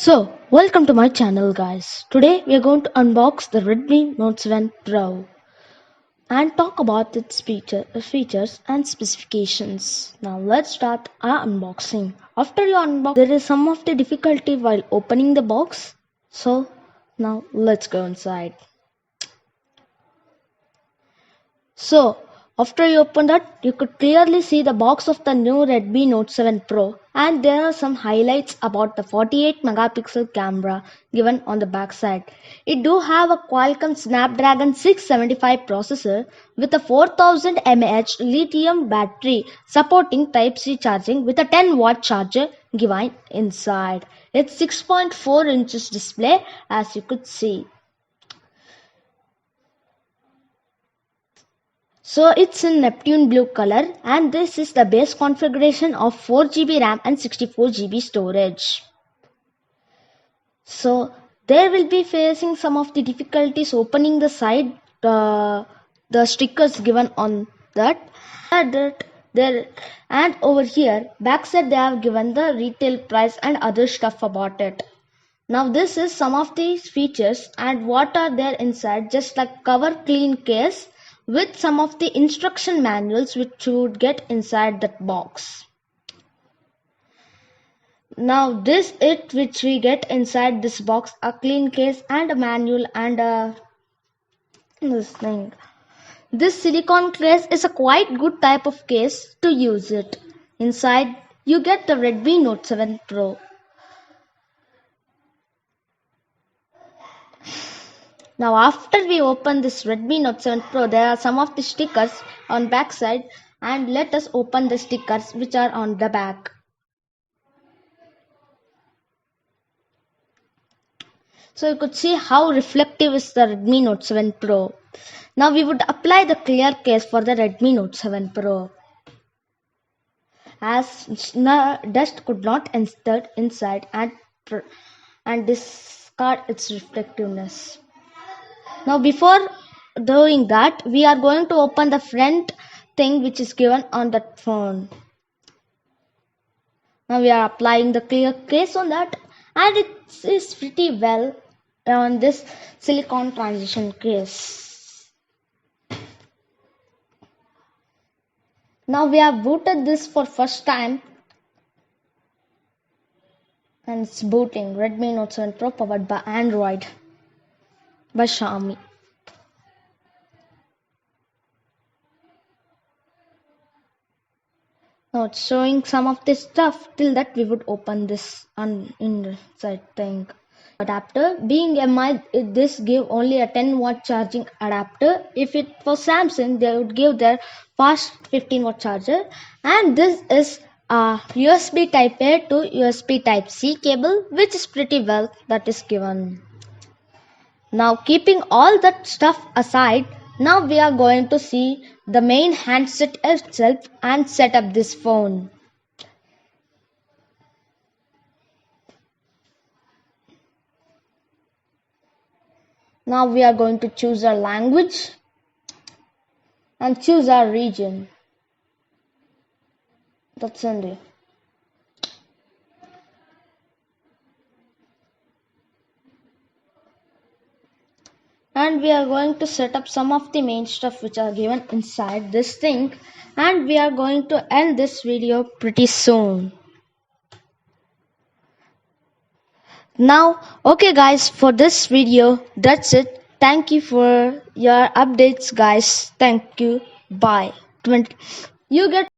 Welcome to my channel guys. Today we are going to unbox the Redmi Note 7 Pro and talk about its features and specifications. Now let's start our unboxing. After you unbox, there is some of the difficulty while opening the box. So now let's go inside. So, after you open that, you could clearly see the box of the new Redmi Note 7 Pro, and there are some highlights about the 48 megapixel camera given on the back side. It do have a Qualcomm Snapdragon 675 processor with a 4000 mAh lithium battery supporting Type-C charging with a 10-watt charger given inside. It's 6.4 inches display as you could see. So it's in Neptune blue color, and this is the base configuration of 4GB RAM and 64GB storage. So there will be facing some of the difficulties opening the side, the stickers given on that. And over here backside they have given the retail price and other stuff about it. Now this is some of these features and what are there inside, just like cover clean case with some of the instruction manuals which you would get inside that box. Now this it which we get inside this box, a clean case and a manual and this thing. This silicone case is a quite good type of case to use it. Inside you get the Redmi Note 7 Pro. Now after we open this Redmi Note 7 Pro, there are some of the stickers on back side, and let us open the stickers which are on the back. So you could see how reflective is the Redmi Note 7 Pro. Now we would apply the clear case for the Redmi Note 7 Pro, as dust could not enter inside and discard its reflectiveness. Now before doing that, we are going to open the front thing which is given on that phone. Now we are applying the clear case on that, and it is pretty well on this silicone transition case. Now we have booted this for first time, and it's booting Redmi Note 7 Pro powered by Android by Xiaomi. Now it's showing some of this stuff. Till that we would open this inside thing. Adapter being MI, this give only a 10-watt charging adapter. If it was Samsung, they would give their fast 15-watt charger. And this is a USB Type A to USB Type C cable, which is pretty well that is given. Now keeping all that stuff aside, now we are going to see the main handset itself and set up this phone. Now we are going to choose our language and choose our region. That's India. And we are going to set up some of the main stuff which are given inside this thing, and we are going to end this video pretty soon. Now okay guys, for this video that's it. Thank you for your updates guys. Thank you. Bye. You get